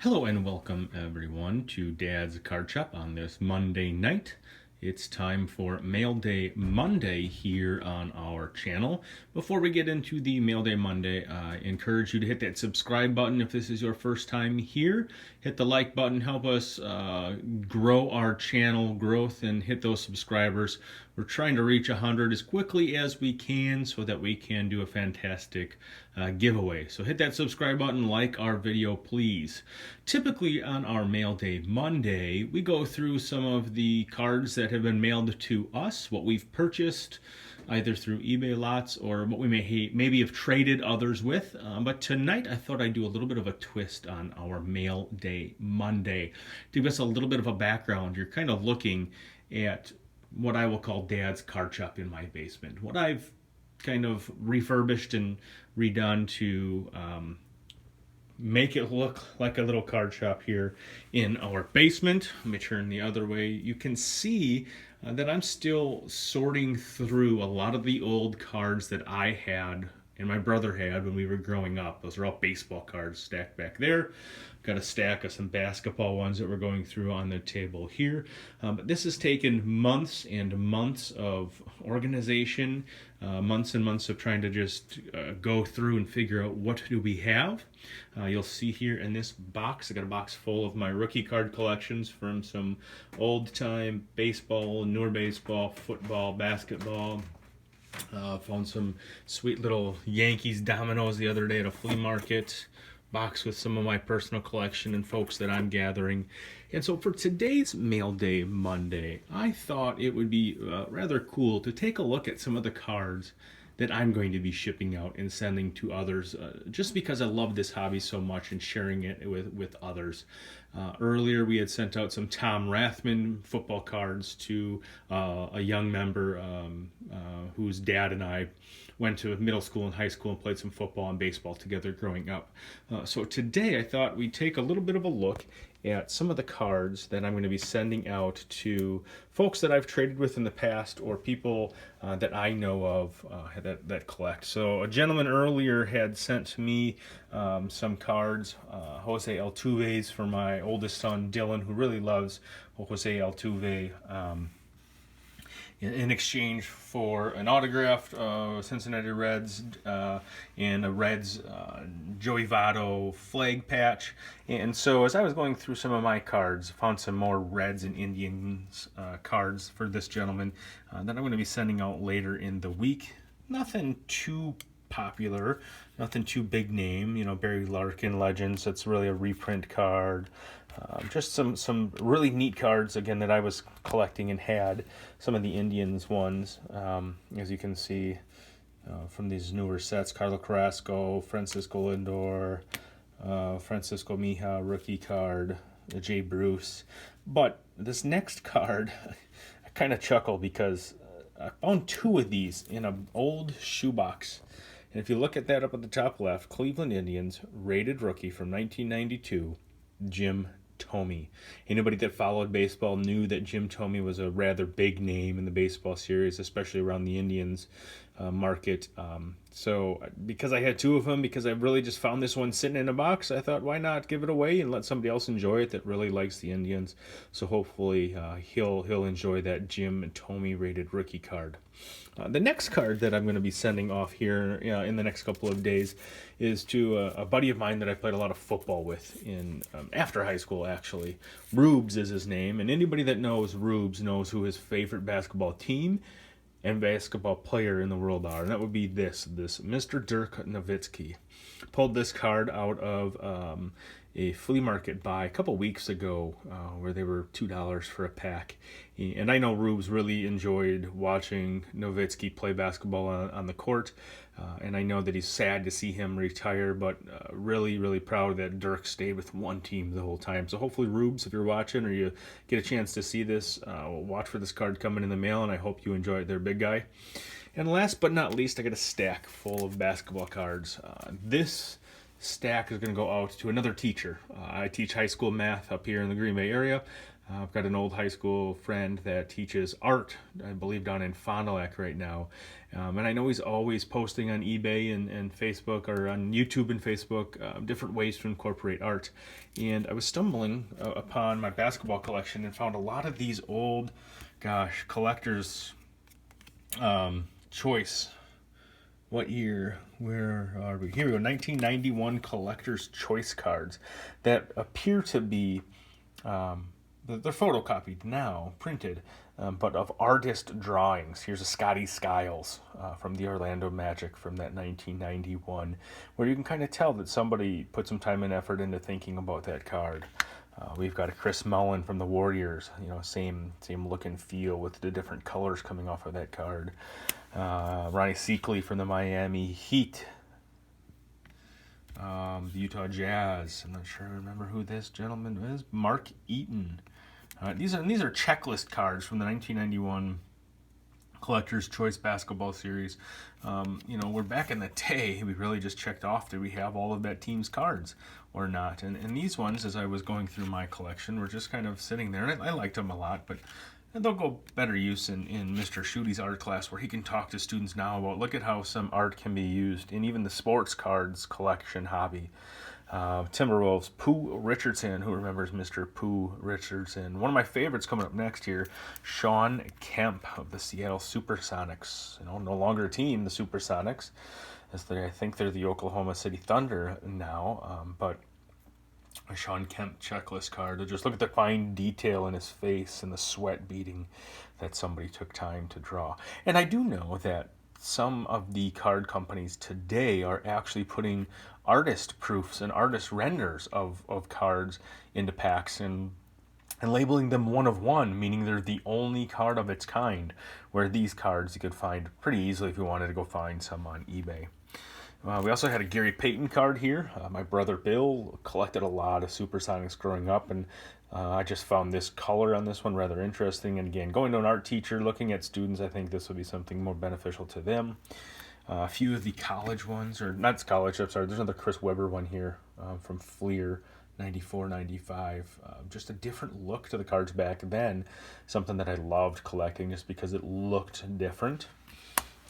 Hello and welcome everyone to Dad's Card Shop on this Monday night. It's time for Mail Day Monday here on our channel. Before we get into the Mail Day Monday, I encourage you to hit that subscribe button if this is your first time here. Hit the like button, help us grow our channel growth and hit those subscribers. We're trying to reach 100 as quickly as we can so that we can do a fantastic giveaway. So hit that subscribe button, like our video, please. Typically on our Mail Day Monday, we go through some of the cards that have been mailed to us, what we've purchased, either through eBay lots or what we maybe have traded others with. But tonight I thought I'd do a little bit of a twist on our Mail Day Monday. To give us a little bit of a background, you're kind of looking at what I will call Dad's Card Shop in my basement. What I've kind of refurbished and redone to make it look like a little card shop here in our basement. Let me turn the other way. You can see that I'm still sorting through a lot of the old cards that I had and my brother had when we were growing up. Those are all baseball cards stacked back there. Got a stack of some basketball ones that we're going through on the table here. But this has taken months and months of organization, months and months of trying to just go through and figure out what do we have. You'll see here in this box, I got a box full of my rookie card collections from some old time baseball, newer baseball, football, basketball. Found some sweet little Yankees dominoes the other day at a flea market. Box with some of my personal collection and folks that I'm gathering. And so for today's Mail Day Monday, I thought it would be rather cool to take a look at some of the cards that I'm going to be shipping out and sending to others, just because I love this hobby so much and sharing it with others. Earlier, we had sent out some Tom Rathman football cards to a young member whose dad and I went to middle school and high school and played some football and baseball together growing up. So today, I thought we'd take a little bit of a look at some of the cards that I'm going to be sending out to folks that I've traded with in the past or people that I know of that collect. So a gentleman earlier had sent to me some cards, Jose Altuve's for my oldest son Dylan, who really loves Jose Altuve. In exchange for an autographed Cincinnati Reds and a Reds Joey Votto flag patch. And so as I was going through some of my cards, found some more Reds and Indians cards for this gentleman that I'm going to be sending out later in the week. Nothing too popular, nothing too big name. You know, Barry Larkin Legends, that's really a reprint card. Just some really neat cards, again, that I was collecting and had. Some of the Indians ones, as you can see from these newer sets. Carlos Carrasco, Francisco Lindor, Francisco Mija, rookie card, Jay Bruce. But this next card, I kind of chuckle because I found two of these in an old shoebox. And if you look at that up at the top left, Cleveland Indians, rated rookie from 1992, Jim Thome. Anybody that followed baseball knew that Jim Thome was a rather big name in the baseball series, especially around the Indians market. So because I had two of them, because I really just found this one sitting in a box, I thought, why not give it away and let somebody else enjoy it that really likes the Indians. So hopefully he'll enjoy that Jim Thome rated rookie card. The next card that I'm going to be sending off here in the next couple of days is to a buddy of mine that I played a lot of football with in after high school, actually. Rubes is his name, and anybody that knows Rubes knows who his favorite basketball team and basketball player in the world are, and that would be this Mr. Dirk Nowitzki. Pulled this card out of a flea market buy a couple weeks ago where they were $2 for a pack. And I know Rubes really enjoyed watching Nowitzki play basketball on the court. And I know that he's sad to see him retire, but really, really proud that Dirk stayed with one team the whole time. So hopefully, Rubes, if you're watching or you get a chance to see this, watch for this card coming in the mail, and I hope you enjoy it there, big guy. And last but not least, I got a stack full of basketball cards. This stack is going to go out to another teacher. I teach high school math up here in the Green Bay area. I've got an old high school friend that teaches art, I believe, down in Fond du Lac right now. And I know he's always posting on eBay and Facebook, or on YouTube and Facebook, different ways to incorporate art. And I was stumbling upon my basketball collection and found a lot of these old, collector's choice. What year? Where are we? Here we go. 1991 collector's choice cards that appear to be, they're photocopied now, printed, but of artist drawings. Here's a Scotty Skiles from the Orlando Magic from that 1991, where you can kind of tell that somebody put some time and effort into thinking about that card. We've got a Chris Mullin from the Warriors, same look and feel with the different colors coming off of that card. Ronnie Seackley from the Miami Heat. The Utah Jazz. I'm not sure I remember who this gentleman is. Mark Eaton. These are checklist cards from the 1991 Collector's Choice Basketball Series. We're back in the day. We really just checked off, did we have all of that team's cards or not? And these ones, as I was going through my collection, were just kind of sitting there. And I liked them a lot, but they'll go better use in Mr. Schuette's art class, where he can talk to students now about, look at how some art can be used in even the sports cards collection hobby. Timberwolves, Pooh Richardson. Who remembers Mr. Pooh Richardson? One of my favorites coming up next here, Shawn Kemp of the Seattle Supersonics. No longer a team, the Supersonics, I think they're the Oklahoma City Thunder now. But a Shawn Kemp checklist card. Just look at the fine detail in his face and the sweat beading that somebody took time to draw. And I do know that some of the card companies today are actually putting artist proofs and artist renders of cards into packs and labeling them one of one, meaning they're the only card of its kind, where these cards you could find pretty easily if you wanted to go find some on eBay. We also had a Gary Payton card here. My brother Bill collected a lot of Supersonics growing up, and I just found this color on this one rather interesting. And again, going to an art teacher, looking at students, I think this would be something more beneficial to them. A few of the college ones, or not college, I'm sorry, there's another Chris Webber one here from Fleer, 94, 95. Just a different look to the cards back then. Something that I loved collecting just because it looked different.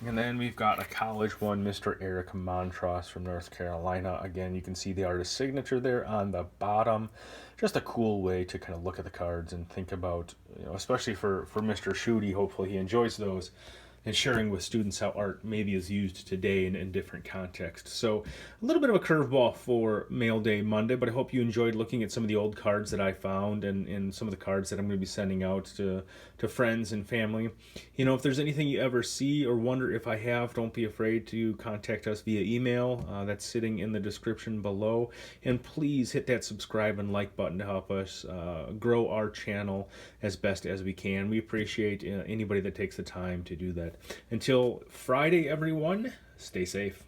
And then we've got a college one, Mr. Eric Montross from North Carolina. Again, you can see the artist signature there on the bottom. Just a cool way to kind of look at the cards and think about, especially for Mr. Schuette, hopefully he enjoys those, and sharing with students how art maybe is used today in different contexts. So a little bit of a curveball for Mail Day Monday, but I hope you enjoyed looking at some of the old cards that I found and some of the cards that I'm going to be sending out to friends and family. If there's anything you ever see or wonder if I have, don't be afraid to contact us via email. That's sitting in the description below. And please hit that subscribe and like button to help us grow our channel as best as we can. We appreciate anybody that takes the time to do that. Until Friday, everyone, stay safe.